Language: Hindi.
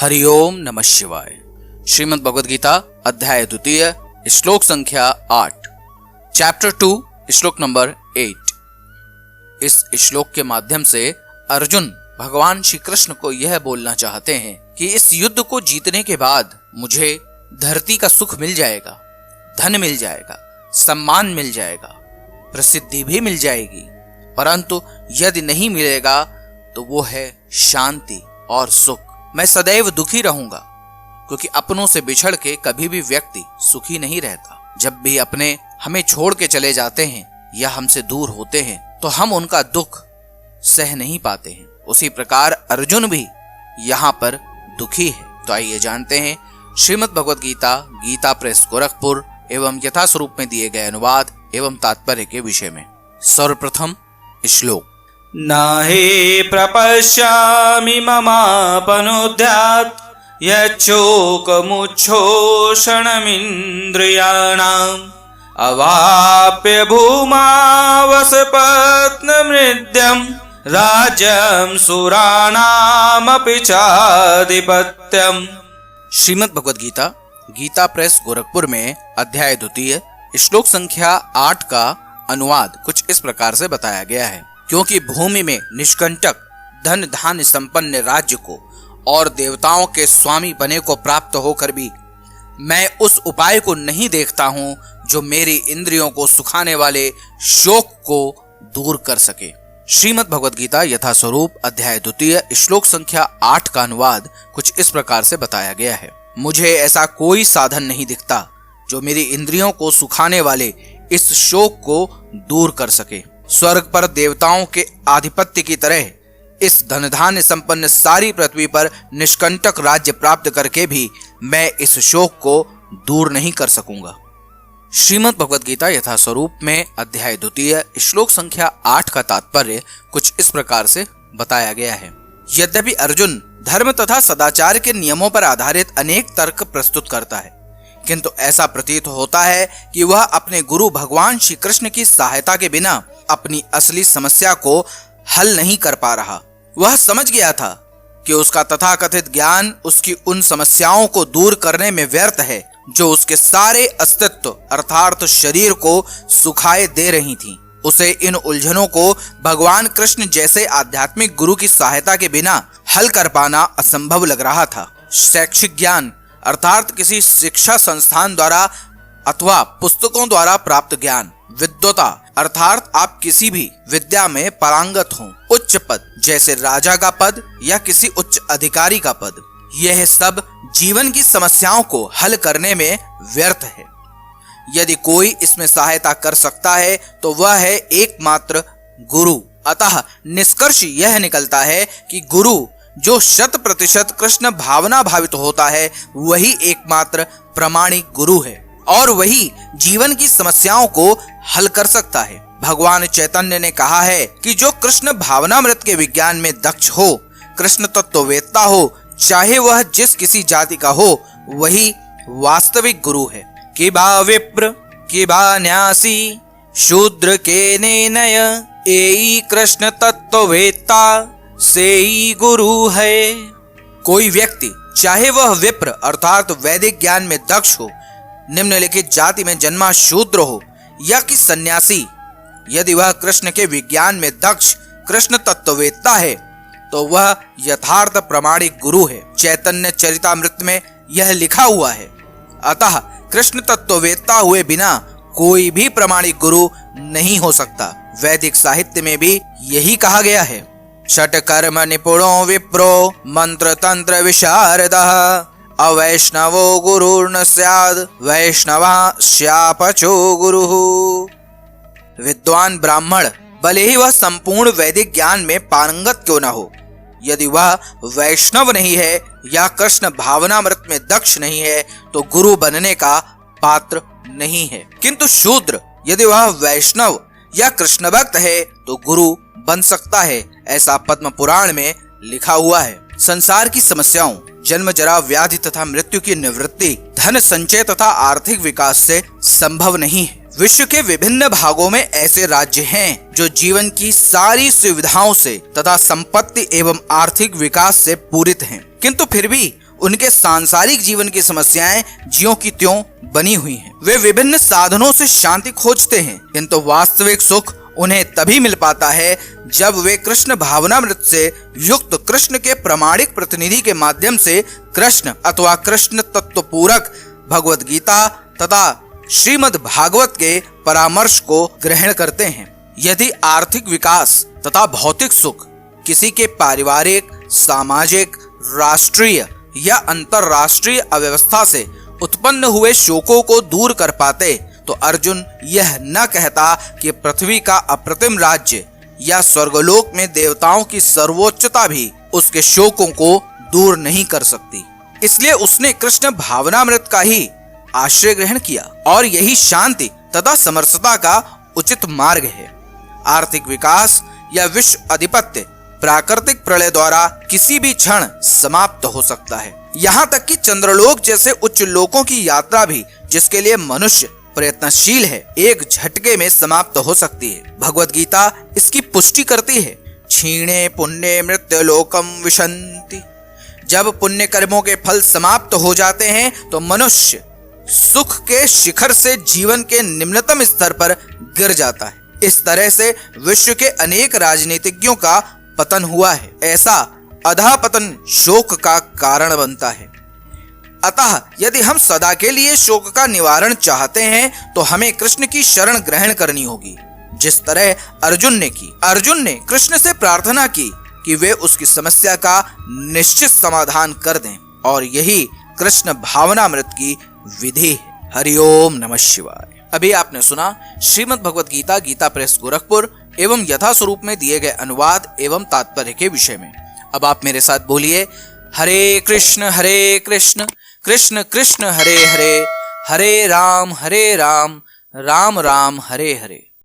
हरिओम नमः शिवाय। श्रीमद् भगवद गीता अध्याय 2 श्लोक संख्या 8 चैप्टर 2 श्लोक नंबर 8। इस श्लोक के माध्यम से अर्जुन भगवान श्री कृष्ण को यह बोलना चाहते हैं कि इस युद्ध को जीतने के बाद मुझे धरती का सुख मिल जाएगा, धन मिल जाएगा, सम्मान मिल जाएगा, प्रसिद्धि भी मिल जाएगी, परंतु यदि नहीं मिलेगा तो वो है शांति और सुख। मैं सदैव दुखी रहूंगा, क्योंकि अपनों से बिछड़ के कभी भी व्यक्ति सुखी नहीं रहता। जब भी अपने हमें छोड़ के चले जाते हैं या हमसे दूर होते हैं तो हम उनका दुख सह नहीं पाते हैं। उसी प्रकार अर्जुन भी यहाँ पर दुखी है। तो आइए जानते हैं श्रीमद् भगवद गीता गीता प्रेस गोरखपुर एवं यथास्वरूप में दिए गए अनुवाद एवं तात्पर्य के विषय में। सर्वप्रथम श्लोक। नाहि प्रपश्यामि ममापनुद्यात् यच्चोकमुच्छोषणमिन्द्रियाणाम् अवाप्य भूमावसपत्नमृद्यम् राज्यं सुराणामपि चाधिपत्यम्। श्रीमद् भगवद गीता गीता प्रेस गोरखपुर में अध्याय 2 श्लोक संख्या 8 का अनुवाद कुछ इस प्रकार से बताया गया है। क्योंकि भूमि में निष्कंटक धन धान्य संपन्न राज्य को और देवताओं के स्वामी बने को प्राप्त होकर भी मैं उस उपाय को नहीं देखता हूँ जो मेरी इंद्रियों को सुखाने वाले शोक को दूर कर सके। श्रीमद् भगवद गीता यथास्वरूप अध्याय 2 श्लोक संख्या 8 का अनुवाद कुछ इस प्रकार से बताया गया है। मुझे ऐसा कोई साधन नहीं दिखता जो मेरी इंद्रियों को सुखाने वाले इस शोक को दूर कर सके। स्वर्ग पर देवताओं के आधिपत्य की तरह इस धन धान्य संपन्न सारी पृथ्वी पर निष्कंटक राज्य प्राप्त करके भी मैं इस शोक को दूर नहीं कर सकूंगा। श्रीमद् भगवद गीता यथास्वरूप में अध्याय 2 श्लोक संख्या 8 का तात्पर्य कुछ इस प्रकार से बताया गया है। यद्यपि अर्जुन धर्म तथा सदाचार के नियमों पर आधारित अनेक तर्क प्रस्तुत करता है, किंतु ऐसा प्रतीत होता है कि वह अपने गुरु भगवान श्री कृष्ण की सहायता के बिना अपनी असली समस्या को हल नहीं कर पा रहा। वह समझ गया था कि उसका तथाकथित ज्ञान उसकी उन समस्याओं को दूर करने में व्यर्थ है जो उसके सारे अस्तित्व अर्थात शरीर को सुखाए दे रही थी। उसे इन उलझनों को भगवान कृष्ण जैसे आध्यात्मिक गुरु की सहायता के बिना हल कर पाना असंभव लग रहा था। शैक्षिक ज्ञान अर्थात किसी शिक्षा संस्थान द्वारा अथवा पुस्तकों द्वारा प्राप्त ज्ञान, विद्वता अर्थात आप किसी भी विद्या में पारंगत हों, उच्च पद जैसे राजा का पद या किसी उच्च अधिकारी का पद, यह सब जीवन की समस्याओं को हल करने में व्यर्थ है। यदि कोई इसमें सहायता कर सकता है तो वह है एकमात्र गुरु। अतः निष्कर्ष यह निकलता है कि गुरु जो 100% कृष्ण भावना भावित होता है वही एकमात्र प्रामाणिक गुरु है और वही जीवन की समस्याओं को हल कर सकता है। भगवान चैतन्य ने कहा है कि जो कृष्ण भावनामृत के विज्ञान में दक्ष हो, कृष्ण तत्ववेत्ता हो, चाहे वह जिस किसी जाति का हो, वही वास्तविक गुरु है। कि बा विप्र कि बा न्यासी शूद्र के नय एई कृष्ण तत्ववेत्ता सेई गुरु है। कोई व्यक्ति चाहे वह विप्र अर्थात वैदिक ज्ञान में दक्ष हो, निम्नलिखित जाति में जन्मा शूद्र हो या कि सन्यासी, यदि वह कृष्ण के विज्ञान में दक्ष कृष्ण तत्ववेत्ता है तो वह यथार्थ प्रामाणिक गुरु है। चैतन्य चरितामृत में यह लिखा हुआ है। अतः कृष्ण तत्ववेत्ता हुए बिना कोई भी प्रामाणिक गुरु नहीं हो सकता। वैदिक साहित्य में भी यही कहा गया है। षट कर्म निपुणो विप्रो मंत्र तंत्र विशारदः अवैष्णवो गुरुर्न स्याद् वैष्णवा श्यापचो गुरुः। विद्वान ब्राह्मण भले ही वह संपूर्ण वैदिक ज्ञान में पारंगत क्यों न हो, यदि वह वैष्णव नहीं है या कृष्ण भावनामृत में दक्ष नहीं है तो गुरु बनने का पात्र नहीं है। किंतु शूद्र यदि वह वैष्णव या कृष्ण भक्त है तो गुरु बन सकता है, ऐसा पद्म पुराण में लिखा हुआ है। संसार की समस्याओं जन्म जरा व्याधि तथा मृत्यु की निवृत्ति धन संचय तथा आर्थिक विकास से संभव नहीं है। विश्व के विभिन्न भागों में ऐसे राज्य हैं जो जीवन की सारी सुविधाओं से तथा संपत्ति एवं आर्थिक विकास से पूरित हैं, किंतु फिर भी उनके सांसारिक जीवन की समस्याएं ज्यों की त्यों बनी हुई हैं। वे विभिन्न साधनों से शांति खोजते हैं, किंतु वास्तविक सुख उन्हें तभी मिल पाता है जब वे कृष्ण भावनामृत से युक्त कृष्ण के प्रामाणिक प्रतिनिधि के माध्यम से कृष्ण अथवा कृष्ण तत्व पूरक भगवत गीता तथा श्रीमद् भागवत के परामर्श को ग्रहण करते हैं। यदि आर्थिक विकास तथा भौतिक सुख किसी के पारिवारिक, सामाजिक, राष्ट्रीय या अंतरराष्ट्रीय अव्यवस्था से उत्पन्न हुए शोकों को दूर कर पाते तो अर्जुन यह न कहता कि पृथ्वी का अप्रतिम राज्य या स्वर्गलोक में देवताओं की सर्वोच्चता भी उसके शोकों को दूर नहीं कर सकती। इसलिए उसने कृष्ण भावनामृत का ही आश्रय ग्रहण किया और यही शांति तथा समरसता का उचित मार्ग है। आर्थिक विकास या विश्व अधिपत्य प्राकृतिक प्रलय द्वारा किसी भी क्षण समाप्त हो सकता है। यहाँ तक कि चंद्रलोक जैसे उच्च लोकों की यात्रा भी, जिसके लिए मनुष्य प्रयत्नशील है, एक झटके में समाप्त हो सकती है। भगवत गीता इसकी पुष्टि करती है। क्षीणे पुण्य मृत्यु लोकम विशन्ति। जब पुण्य कर्मों के फल समाप्त हो जाते हैं तो मनुष्य सुख के शिखर से जीवन के निम्नतम स्तर पर गिर जाता है। इस तरह से विश्व के अनेक राजनीतिज्ञों का पतन हुआ है। ऐसा अधःपतन शोक का कारण बनता है। अतः यदि हम सदा के लिए शोक का निवारण चाहते हैं तो हमें कृष्ण की शरण ग्रहण करनी होगी, जिस तरह अर्जुन ने की। अर्जुन ने कृष्ण से प्रार्थना की कि वे उसकी समस्या का निश्चित समाधान कर दें, और यही कृष्ण भावनामृत की विधि है। हरिओम नमः शिवाय। अभी आपने सुना श्रीमद् भगवत गीता गीता प्रेस गोरखपुर एवं यथा स्वरूप में दिए गए अनुवाद एवं तात्पर्य के विषय में। अब आप मेरे साथ बोलिए, हरे कृष्ण कृष्ण कृष्ण हरे हरे, हरे राम राम राम हरे हरे।